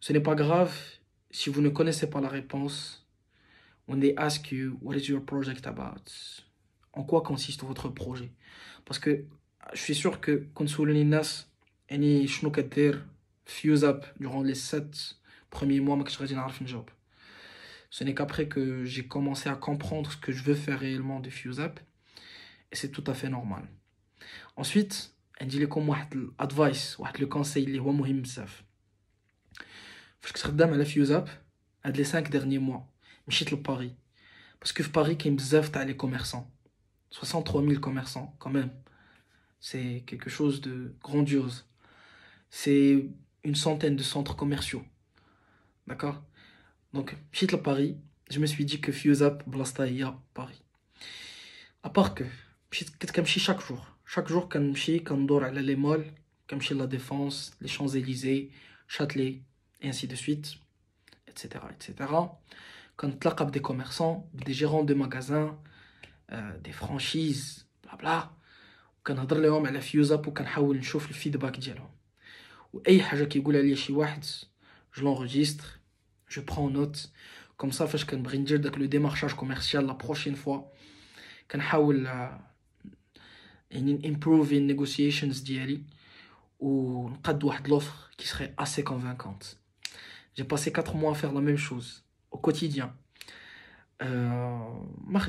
Ce n'est pas grave si vous ne connaissez pas la réponse. When they ask you, what is your project about? En quoi consiste votre projet? Parce que je suis sûr que quand vous les nas, يعني شنو كدير fuse up durant les 7 premiers mois, ما كنتش غادي نعرف نجاوب. Ce n'est qu'après que j'ai commencé à comprendre ce que je veux faire réellement de fuse up, et c'est tout à fait normal. Ensuite, عندي لكم واحد الادفايس, واحد لو conseil اللي هو مهم بزاف. فاش كنت خدام على fuse up هاد لي 5 derniers mois مشيت لباريس. Parce que Paris كاين بزاف تاع les commerçants. 63 000 commerçants quand même. C'est quelque chose de grandiose. C'est une centaine de centres commerciaux. D'accord? Donc, je suis à Paris, je me suis dit que Fuse Up, Blasta, il y a Paris. À part que, je suis chaque jour. Chaque jour, quand je suis, quand je suis les malls, quand je suis la Défense, les Champs-Élysées, Châtelet, et ainsi de suite, etc., etc. Quand je suis des commerçants, des gérants de magasins, des franchises, blabla. كنهضر لهم على فيوز اب وكنحاول نشوف الفيدباك ديالهم واي حاجه كيقولها لي شي واحد جو لونغيستر جو برون نوت كوم سا فاش كنبغي ندير داك لو ديمارشاج كوميرسيال لا بروشين فوا كنحاول يعني نامبروفي النيغوسيشنز ديالي ونقاد واحد لوفر qui serait assez convaincante. J'ai passé 4 mois à faire la même chose au quotidien. ما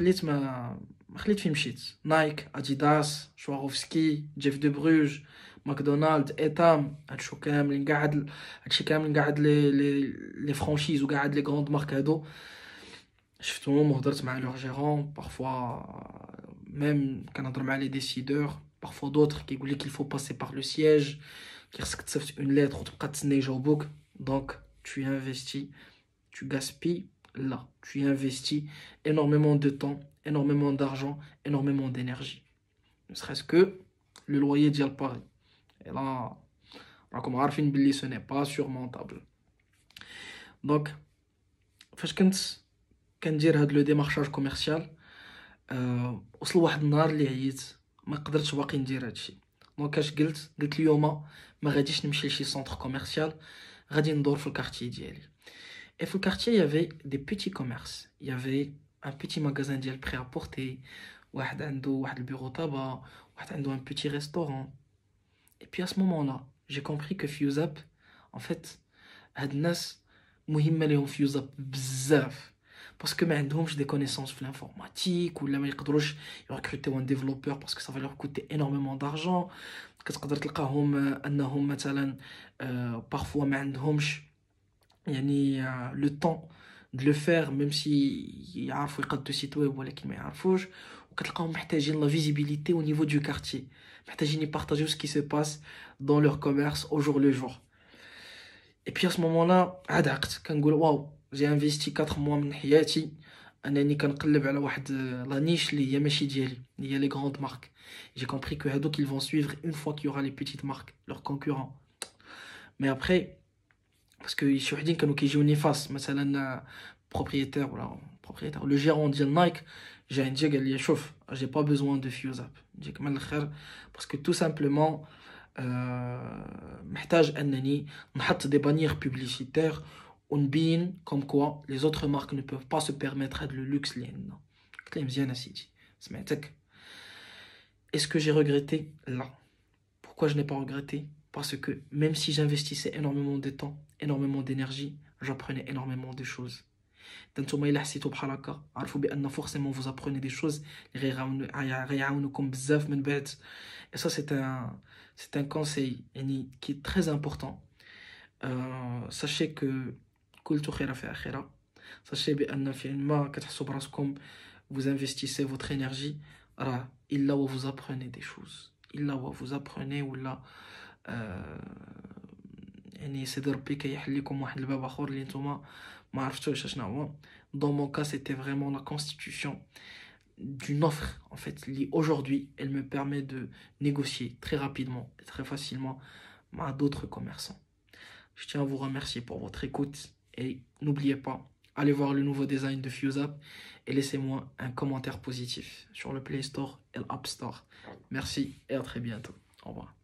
خليت فين مشيت. نايك، اديداس، شواروفسكي، جيف دو بروج، ماكدونالد، ايتام، هادشو كاملين قاعد هادشي كاملين قاعد لي فرانشيز وقاعد لي غروند مارك هادو شفتهم وهضرت مع لور جيرون. بارفوا ميم كنهضر مع لي ديسيدور. بارفوا دوطر كيقول لك il faut passer par le siège, خصك تصيفط اون ليتر وتبقى تسنى يجاوبوك. دونك tu investis, tu gaspilles. Là, tu investis énormément de temps, énormément d'argent, énormément d'énergie. Ne serait-ce que le loyer de Paris. Et là, comme on a ce n'est pas surmontable. Donc, quand كندير هاد لو ديمارشاج كوميرسيال وصل واحد النهار اللي عييت ما قدرتش باقي ندير هادشي. دونك اش قلت اليوم ما غاديش نمشي لشي سونتر كوميرسيال, غادي ندور في الكارتي ديالي. Et dans le quartier, il y avait des petits commerces. Il y avait un petit magasin de prêt-à-porter, un bureau tabac, un petit restaurant. Et puis à ce moment-là, j'ai compris que Fuse Up, en fait, هاد الناس مهم ليهم Fuse Up بزاف. Parce que ما عندهمش des connaissances في l'informatique ou ما يقدروش recruter un développeur parce que ça va leur coûter énormément d'argent. كتقدر تلقاهم انهم مثلا parfois ما عندهمش يعني le temps de le faire même si يعرفوا يقادوا سيت ويب ولكن ما يعرفوش. وكتلقاهم محتاجين la visibilité au niveau du quartier, محتاجين يبارطاجيو ce qui se passe dans leur commerce au jour le jour. Et puis à ce moment-là عاد عقت كنقول واو j'ai investi 4 mois من حياتي انني كنقلب على واحد لا نيش اللي هي ماشي ديالي, اللي هي les grandes marques. J'ai compris que هادوك ils vont suivre une fois qu'il y aura les petites marques, leurs concurrents. Mais après parce que شي وحدين كانوا كيجيوني فاس مثلا propriétaire ولا propriétaire le gérant ديال نايك جا عندي قال لي شوف j'ai pas besoin de Fuse Up نجيك من الاخر parce que tout simplement محتاج انني نحط des bannières publicitaires ونبين comme quoi les autres marques ne peuvent pas se permettre هاد le luxe اللي عندنا. قلت له مزيان اسيدي سمعتك. Est-ce que j'ai regretté? Là. Pourquoi je n'ai pas regretté? Parce que même si j'investissais énormément de temps, énormément d'énergie, j'apprenais énormément de choses. دانتوما الا حسيتو بحال هكا عرفوا بان forcément vous apprenez des choses اللي غيعاونوكم بزاف من بعد. Et ça c'est un conseil يعني qui est très important. Sachez que كل خير في آخرة. Sachez بان فين ما كتحسوا براسكم vous investissez votre énergie راه الا و vous apprenez des choses, الا و vous apprenez ولا يعني سيدي ربي كيحل لكم واحد الباب اخر اللي نتوما ما عرفتوش شنو هو. Dans mon cas, c'était vraiment la constitution d'une offre en fait qui aujourd'hui elle me permet de négocier très rapidement et très facilement avec d'autres commerçants. Je tiens à vous remercier pour votre écoute et n'oubliez pas, allez voir le nouveau design de Fuse Up et laissez-moi un commentaire positif sur le Play Store et l'App Store. Merci et à très bientôt. Au revoir.